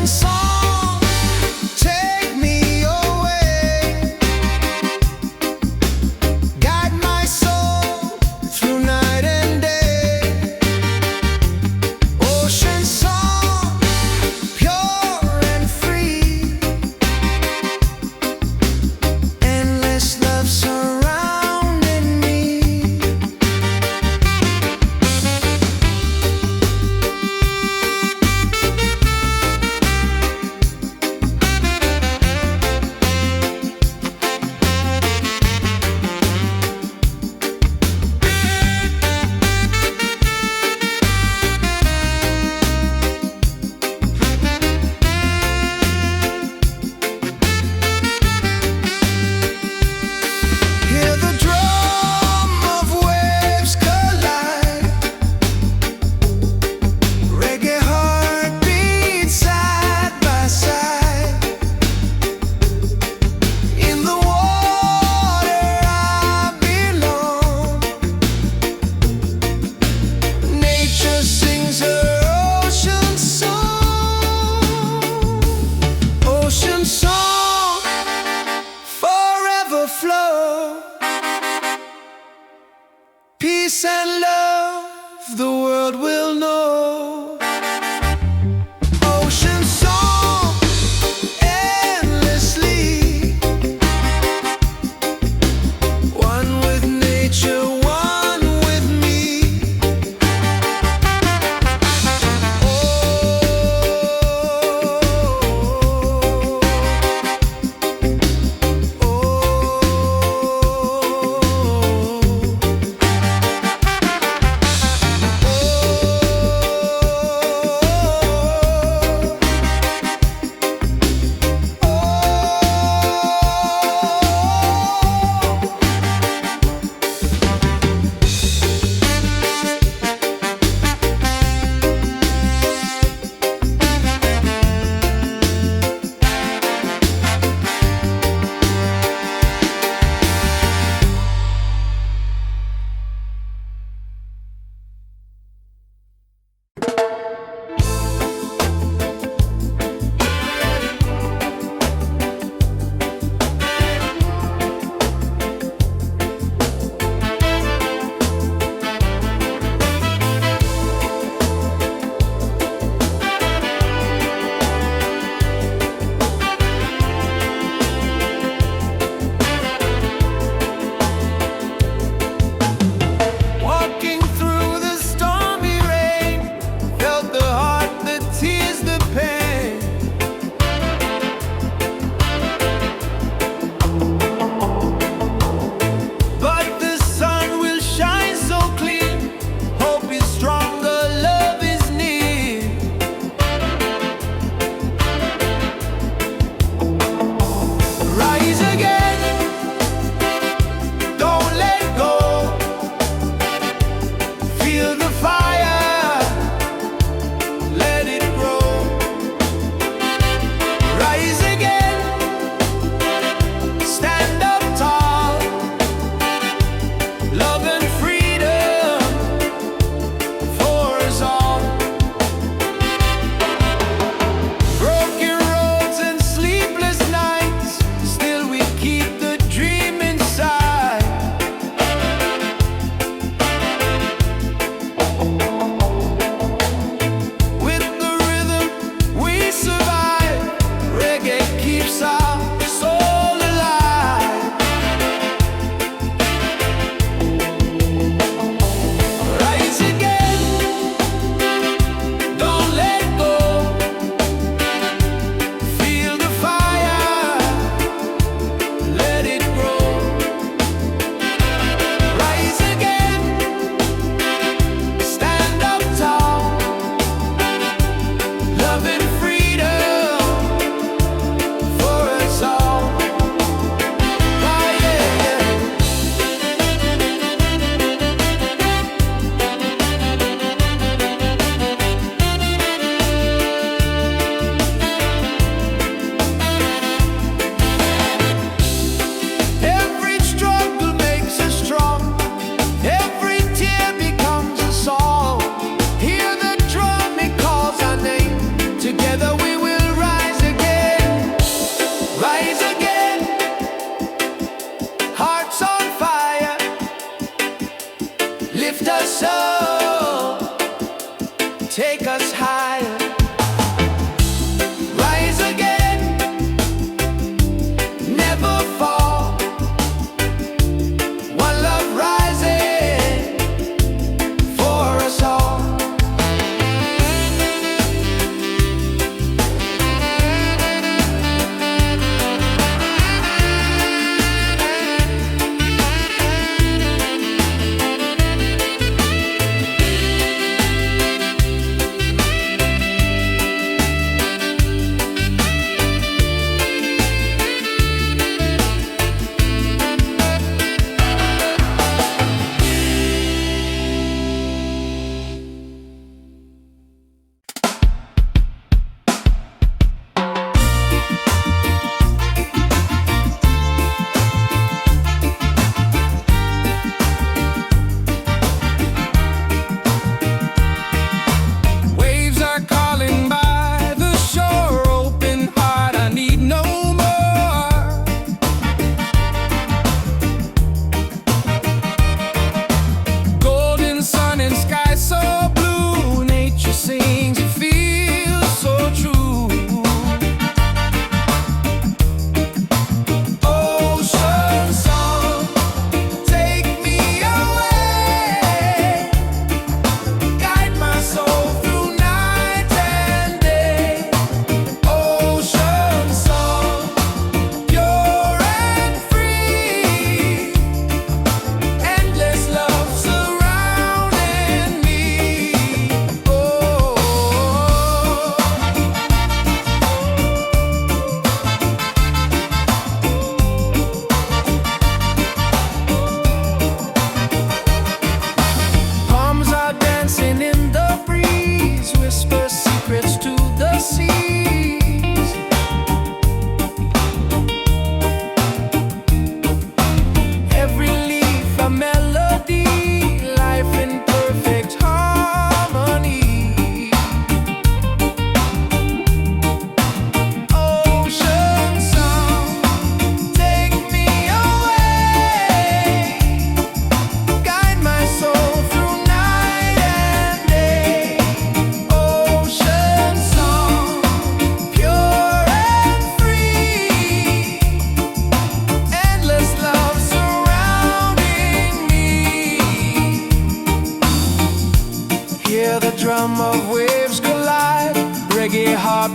song, take me away, guide my soul through night and day. Ocean song, pure and free, endless love surrounding me.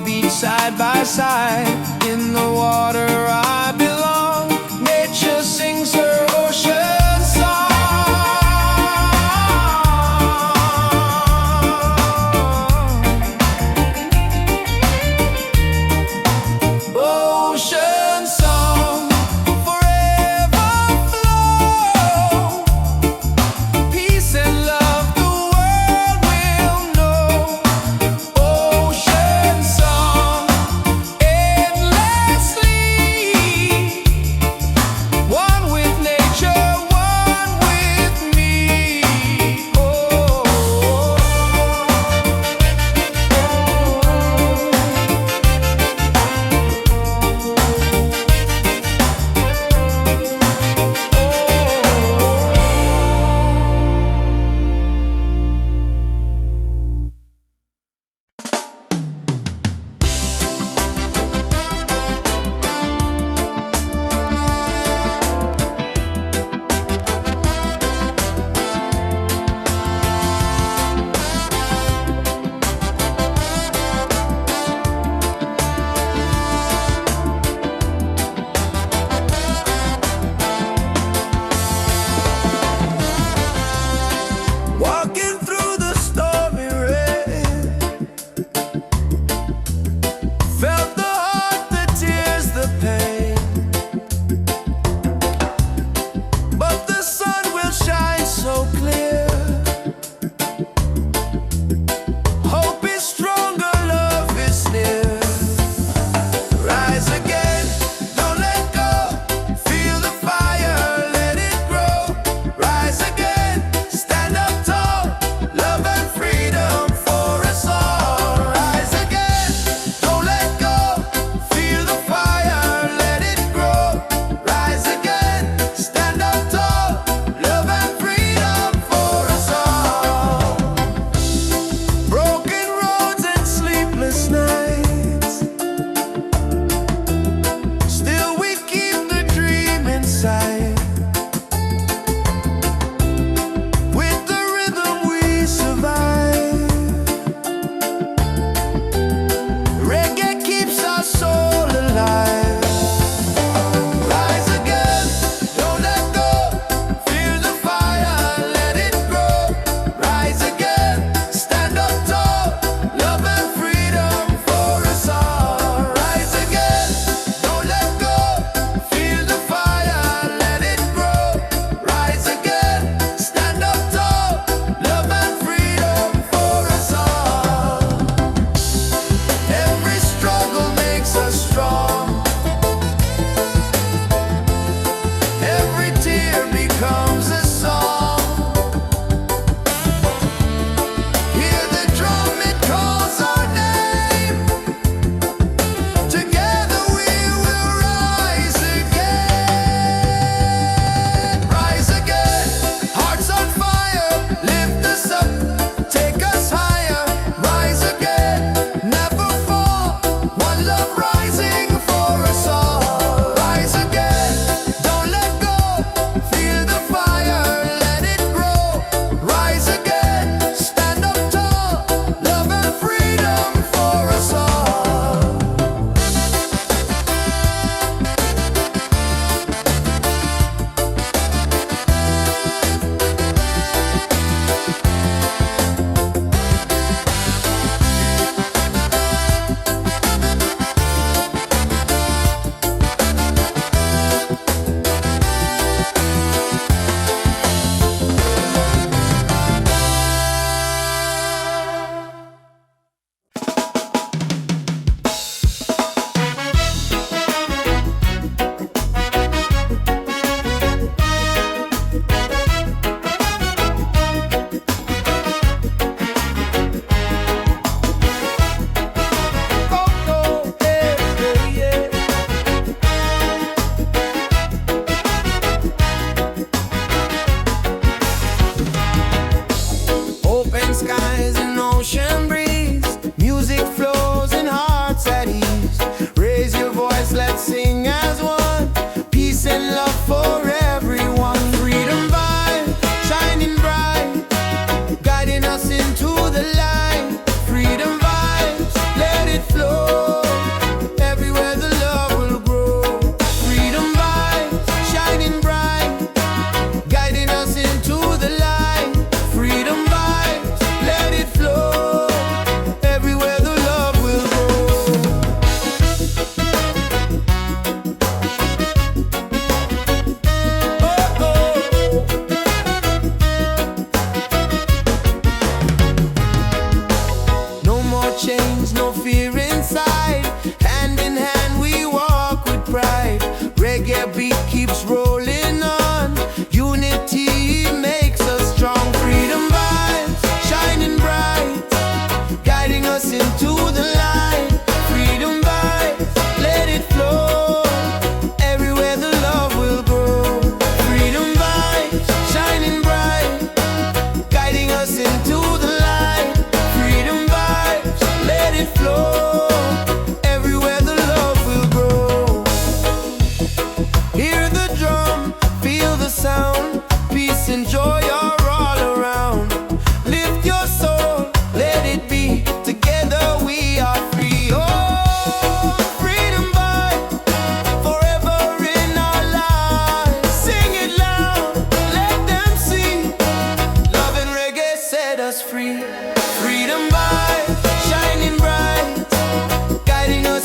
beach side by side. In the water I belong. Nature sings her ocean song. Ocean song, forever flow. Peace and love the world will know. Ocean song, endlessly.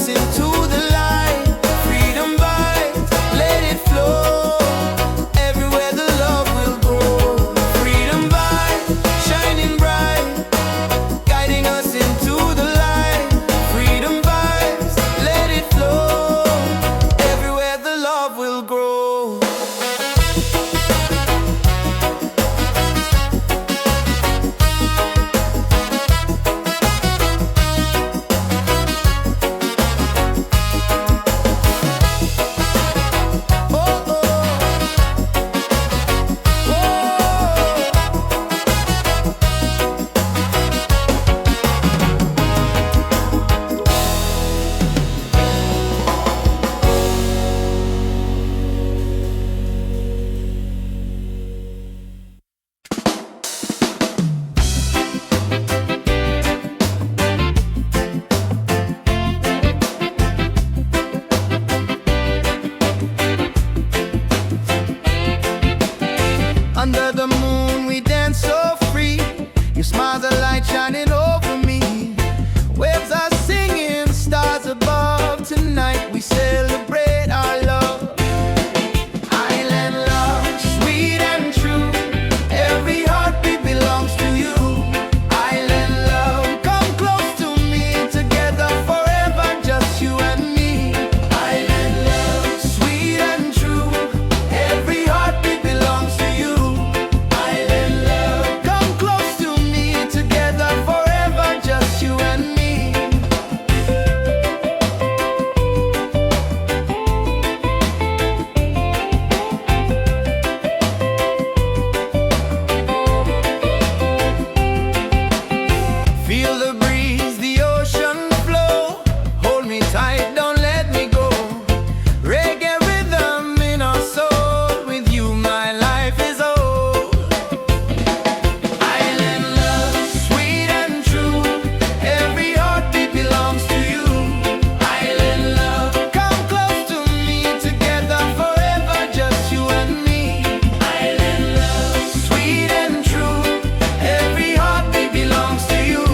us into the light. Freedom vibes, let it flow. Everywhere the love will grow. Freedom vibes, shining bright, guiding us into the light. Freedom vibes, let it flow. Everywhere the love will grow. Under the moon we dance so free. Your smile's a light shining over me. Waves are singing, stars above. Tonight we celebrate our love. Island love, sweet and true. Every heartbeat belongs to you. Island love, come close to me. Together forever, just you and me. Island love, sweet and true. Every heartbeat belongs to you. Island love, come close to me. Together forever, just you and me. Feel the breeze, the ocean flow. Hold me tight, don't let me go. Reggae rhythm in our soul. With you my life is whole. Island love, sweet and true. Every heartbeat belongs to you. Island love, come close to me. Together forever, just you and me. Island love, sweet and true. Every heartbeat belongs to you.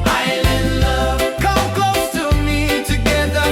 Island love, come close to me. Together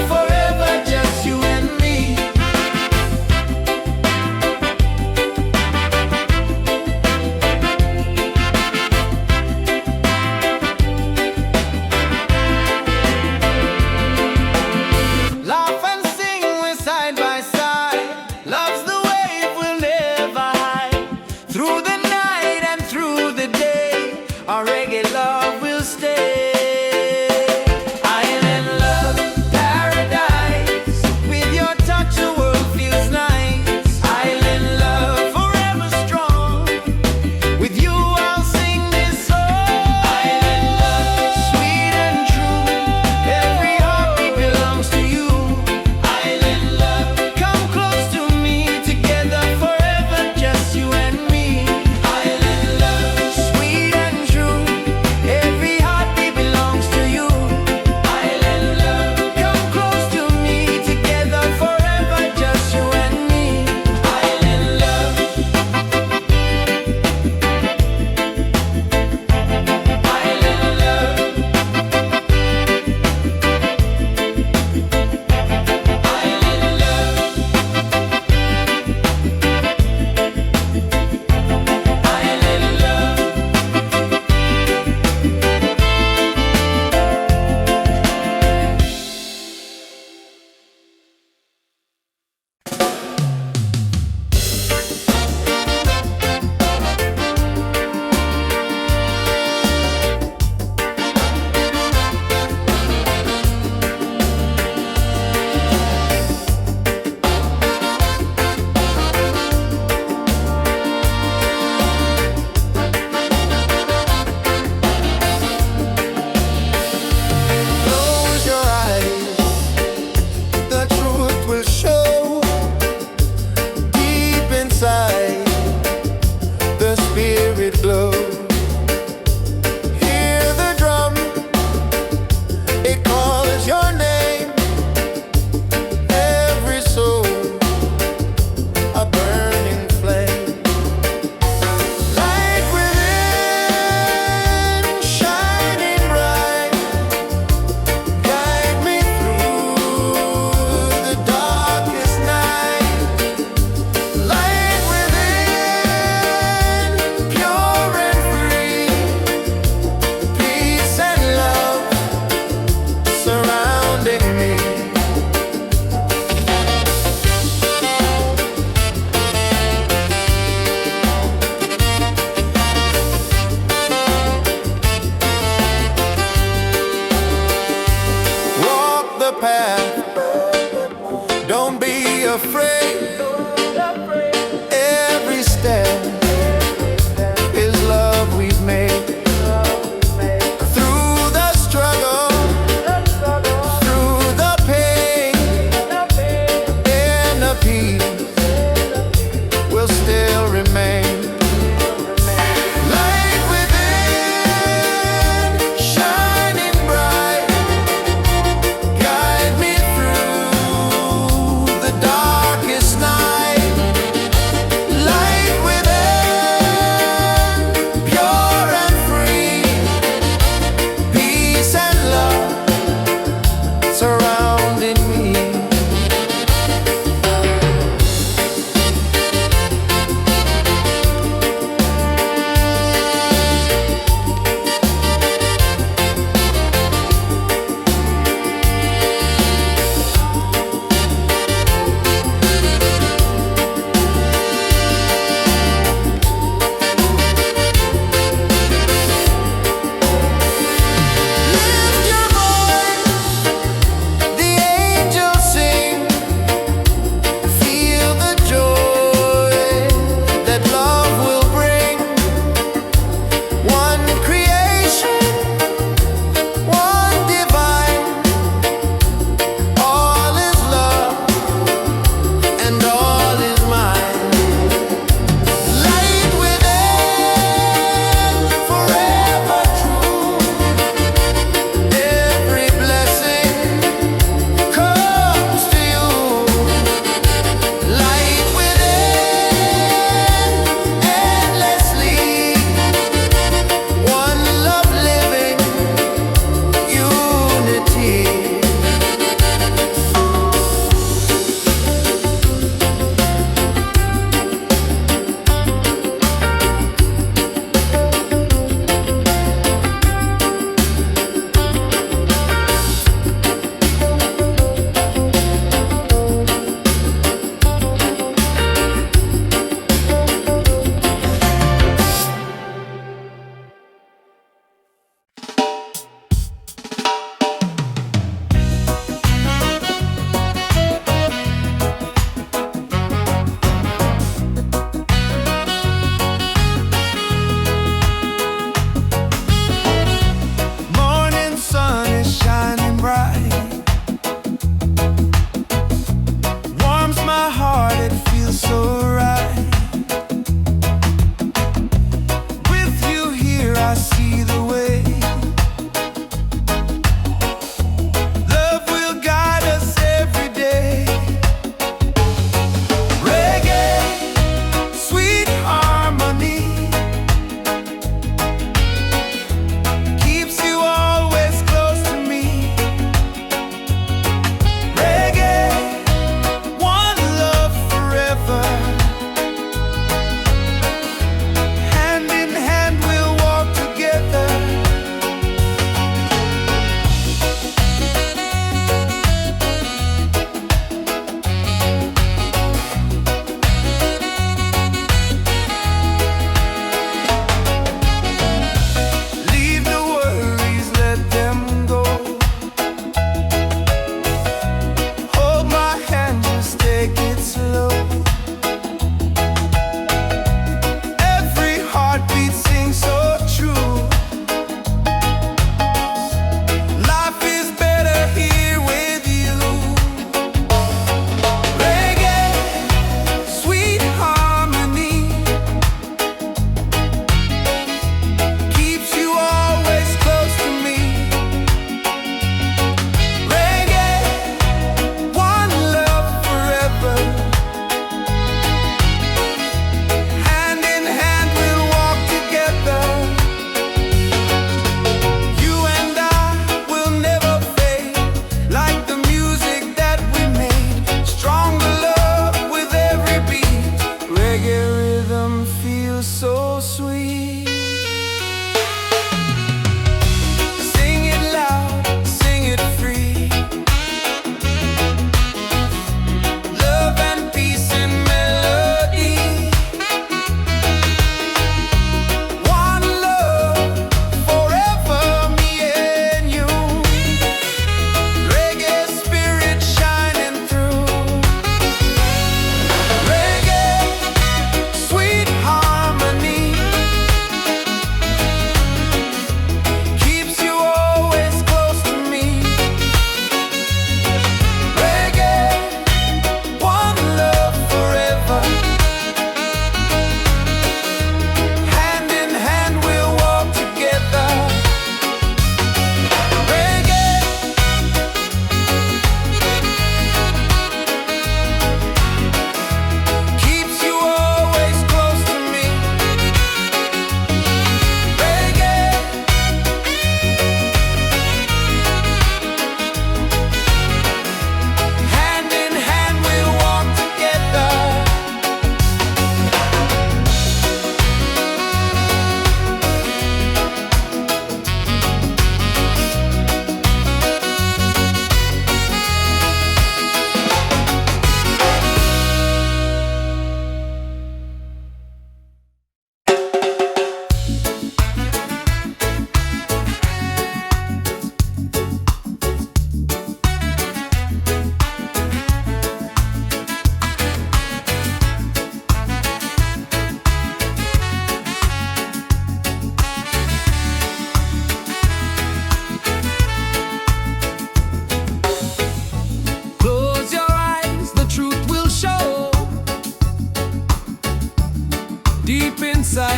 the path. Don't be afraid. Every step is love we've made. Through the struggle, through the pain, and the peace will still remain. Light within, shining bright, guide me through the darkest night. Light within, pure and free, peace and love surrounding me. Lift your voice, the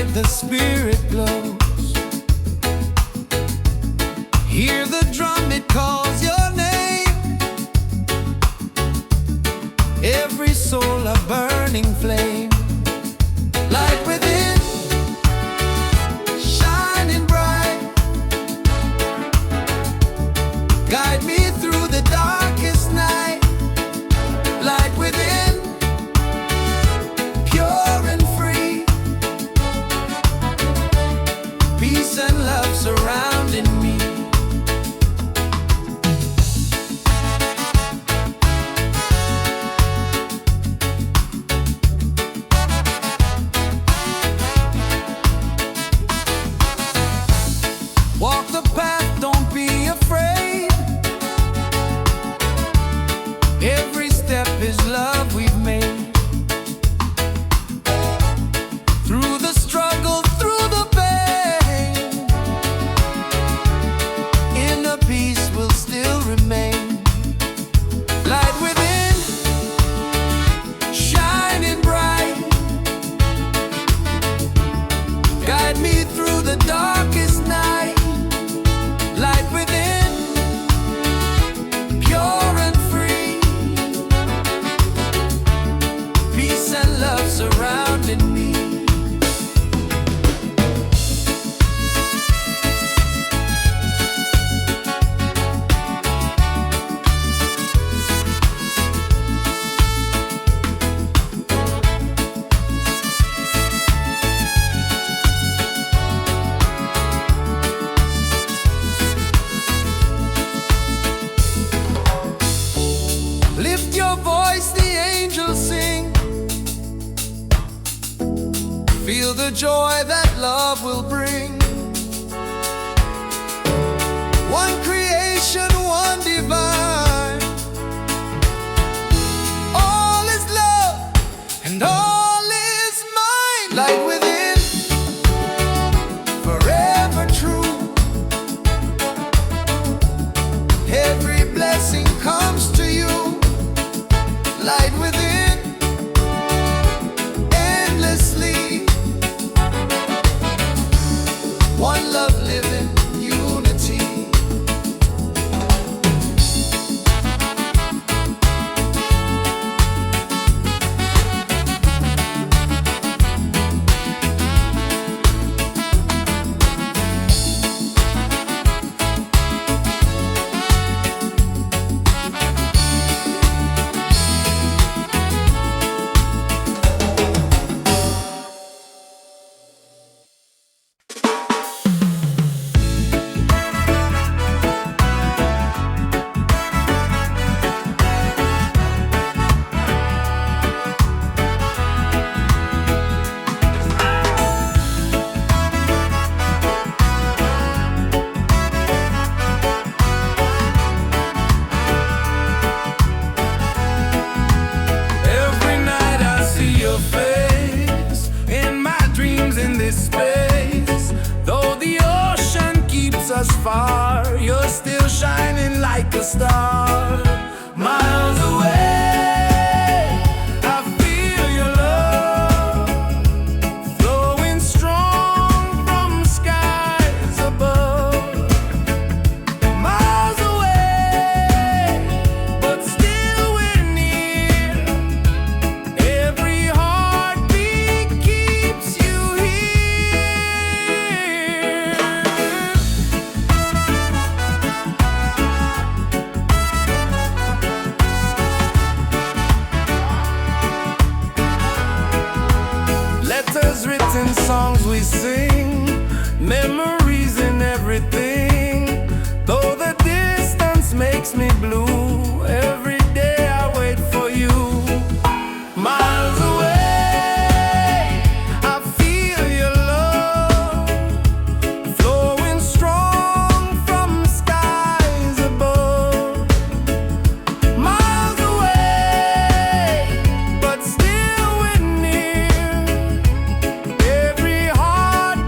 light the spirit glows. Hear the drum, it calls your name. Every soul a burning flame. Light within, shining bright. Guide me through the darkest night. Light within, pure and free. Peace and love surrounding me. Walk the path, don't be afraid. Every step is love we've made. Through the struggle, through the pain, inner peace will still remain. Light within, shining bright. Guide me through the darkest night. Light within, pure and free. Peace and love surrounding me. Lift your voice, the angels sing. Feel the joy that love will bring. One creation, one divine. All is love and all is mine. Light within, forever true. Every blessing comes to you. Light within, endlessly. One love living, unity. Every night I see your face in my dreams in this space. Though the ocean keeps us far, you're still shining like a star. Miles away, I feel your love flowing strong from skies above. Miles away, but still we're near. Every heartbeat keeps you here. Letters written, songs we sing, memories in everything. Though the distance makes me blue, every day I wait for you. Miles away, I feel your love flowing strong from skies above. Miles away, but still we're near. Every heart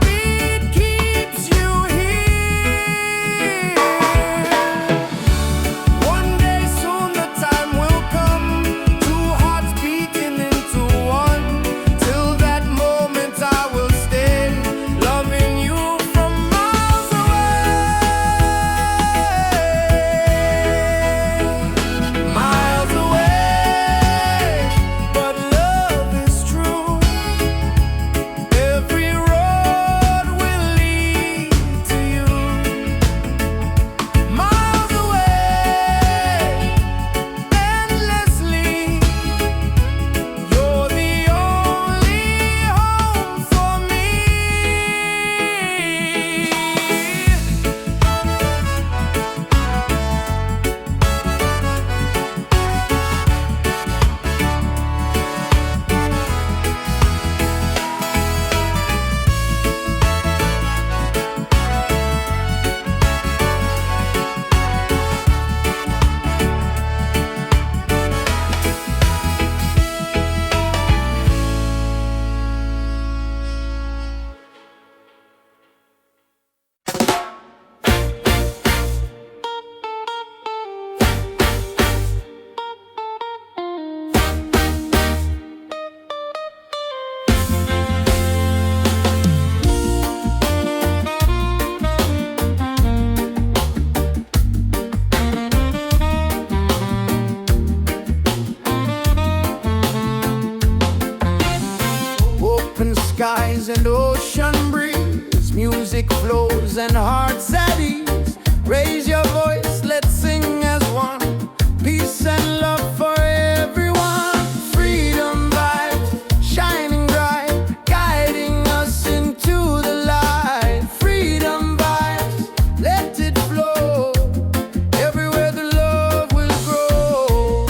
skies and ocean breeze. Music flows and hearts at ease. Raise your voice, let's sing as one. Peace and love for everyone. Freedom vibes, shining bright, guiding us into the light. Freedom vibes, let it flow. Everywhere the love will grow.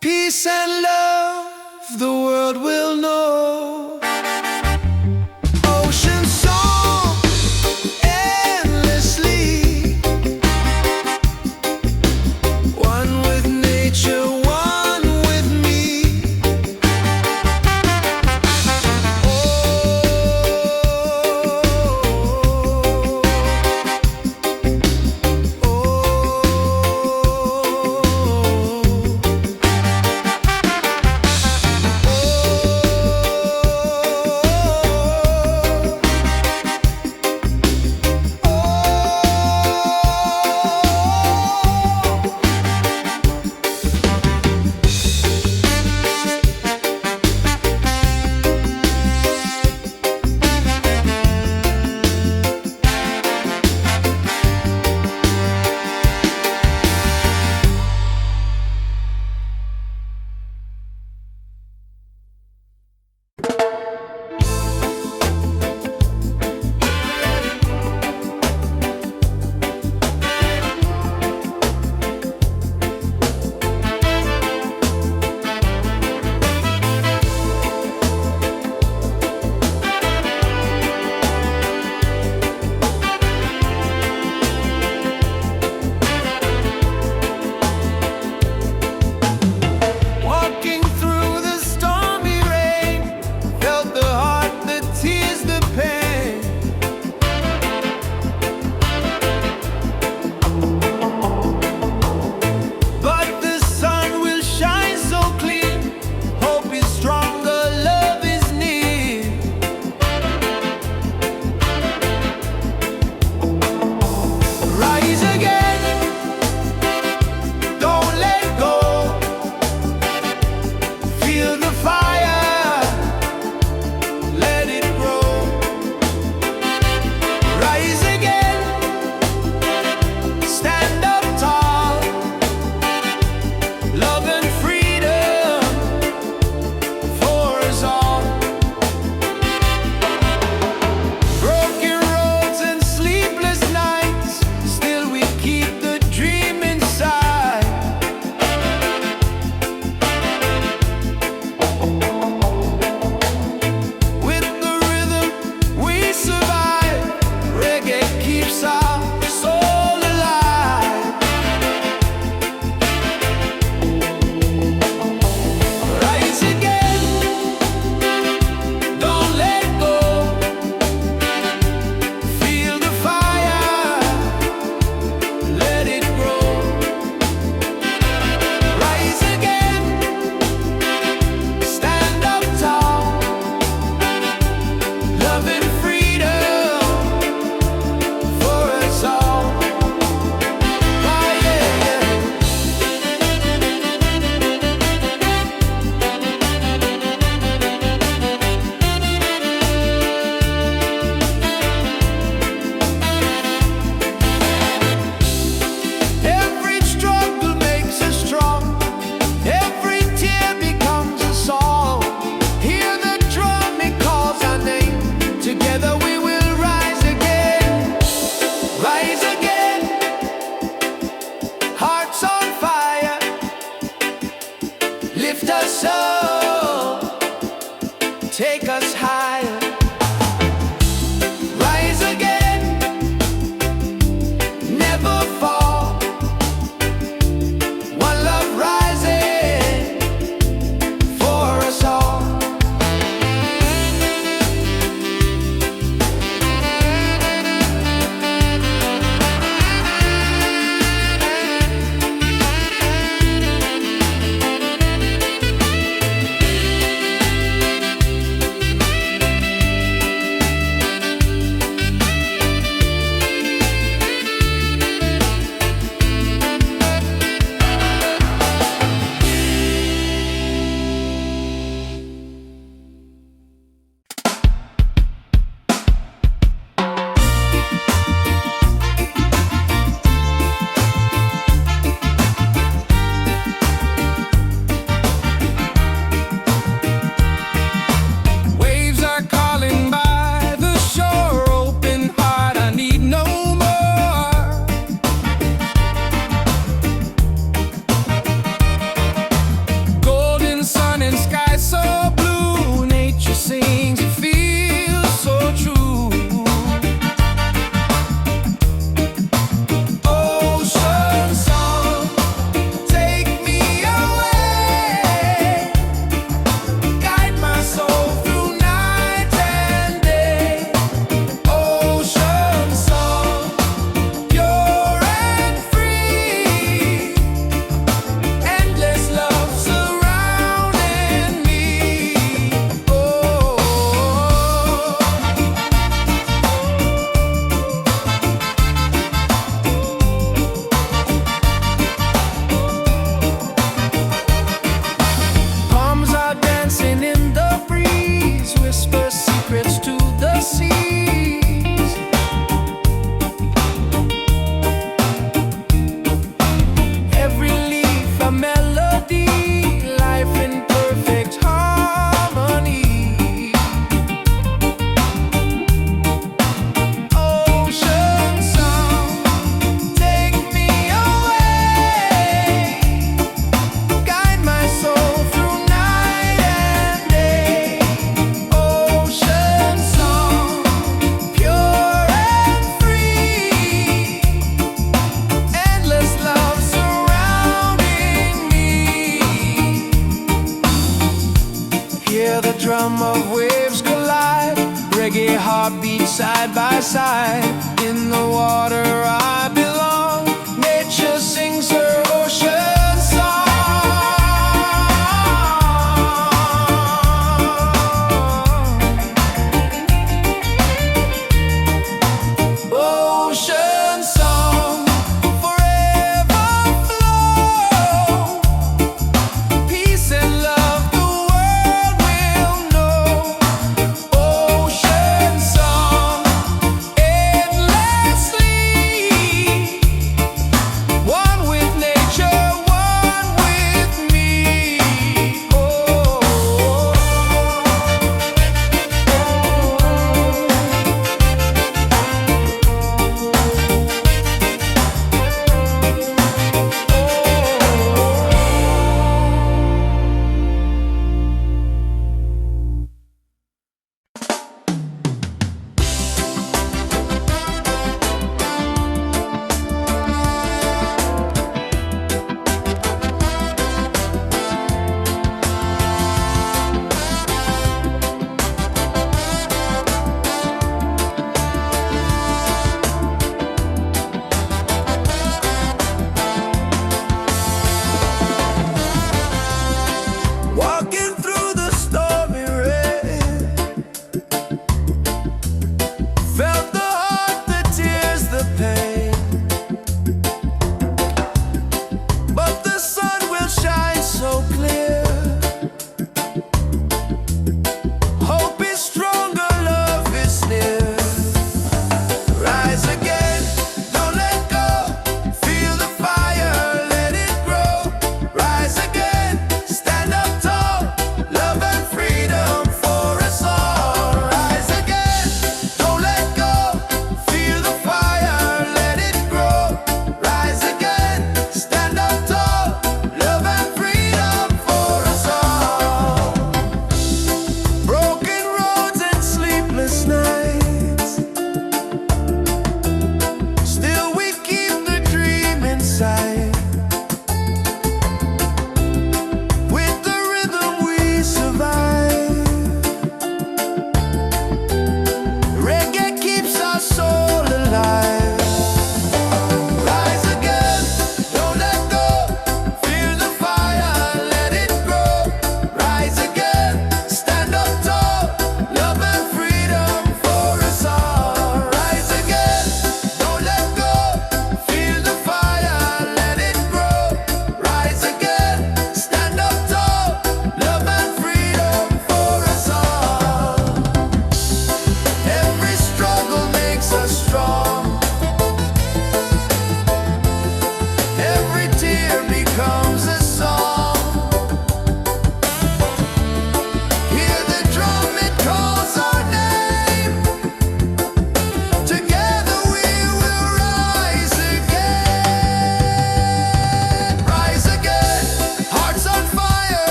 Peace and love, the world will know. Ocean song, endlessly. One with nature, one with me. heartbeat side by side. In the water I belong. Nature sings her ocean song. Ocean song, forever flow. Peace and love the world will know. Ocean song, endlessly.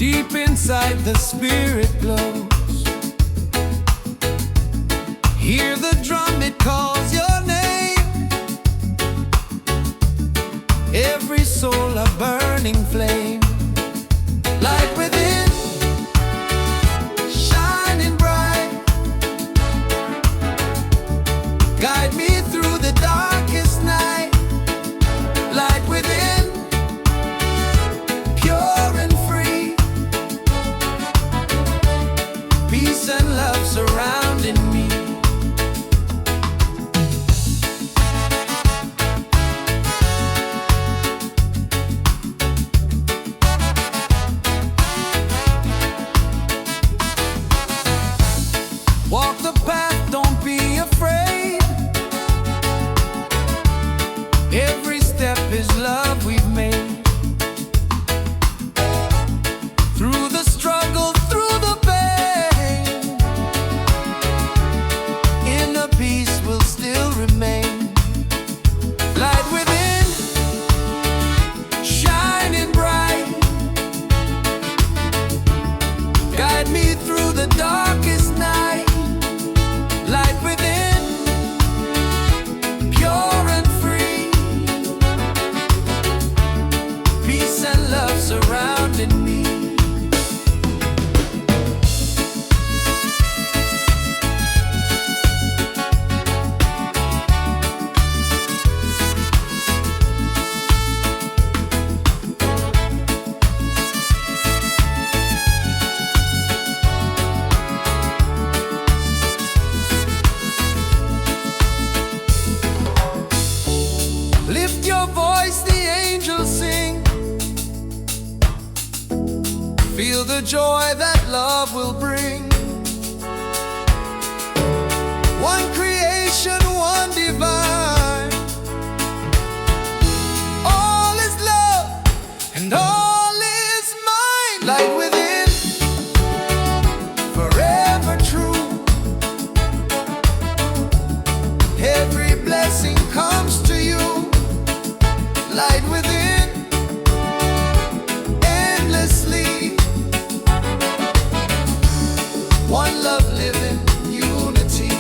Deep inside the spirit glows. Hear the drum, it calls your name. Every soul a burning flame. Light within, shining bright. Guide me through the darkest night. Light within, pure and free. Peace and love surrounding me. Walk the path, don't be afraid. Every step is love we've made. Through the struggle, through the pain, inner peace will still remain. Light within, shining bright. Guide me through the darkest night. Light within, pure and free. Peace and love surrounding me. Lift your voice, the angels sing. Feel the joy that love will bring. One creation, one divine. All is love and all is mine. Light within, forever true. Every blessing comes to you. Light within, endlessly. One love living, unity.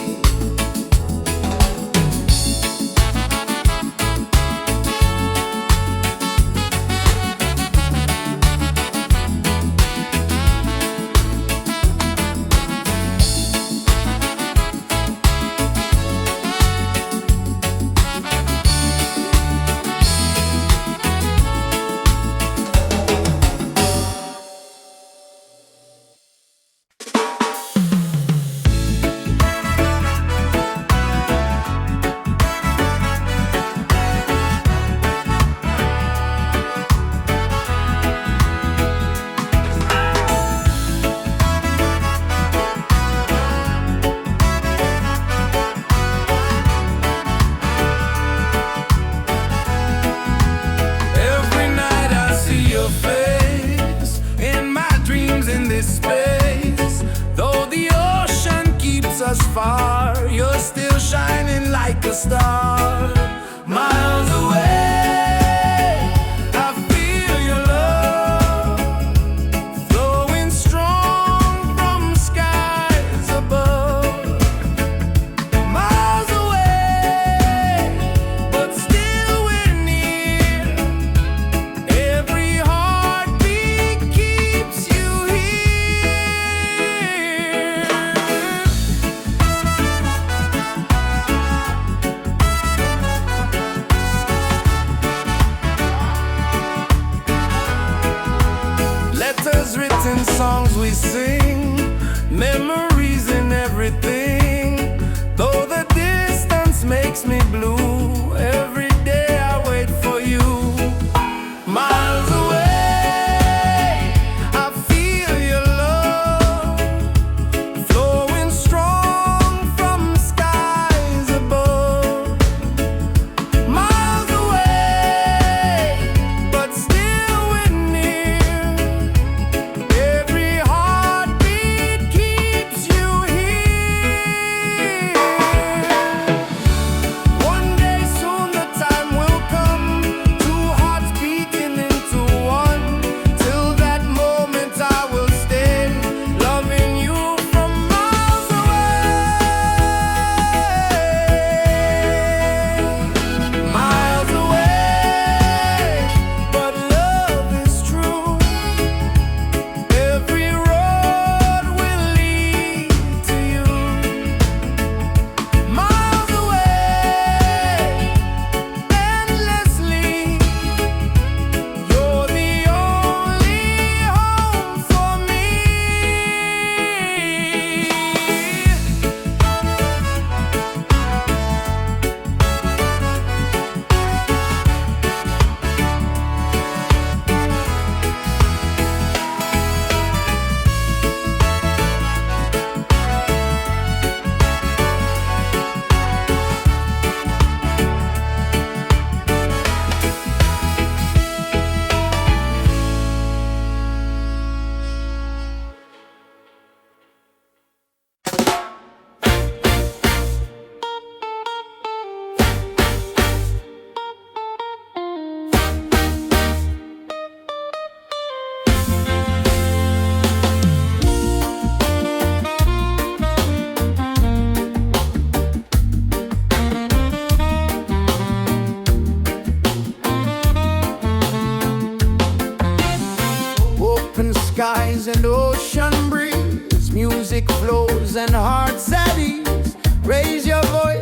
Far, you're still shining like a star. Miles away, I feel your love flowing strong from skies above. Miles away, but still we're near. Every heartbeat keeps you here. Letters written, songs we sing, memories in everything. Though the distance makes me blue, every day I wait for you. Miles away, I feel your love flowing strong from skies above. Miles away, but still we're near. Every heartbeat keeps you here. One day sunrise and ocean breeze. Music flows and hearts at ease. Raise your voice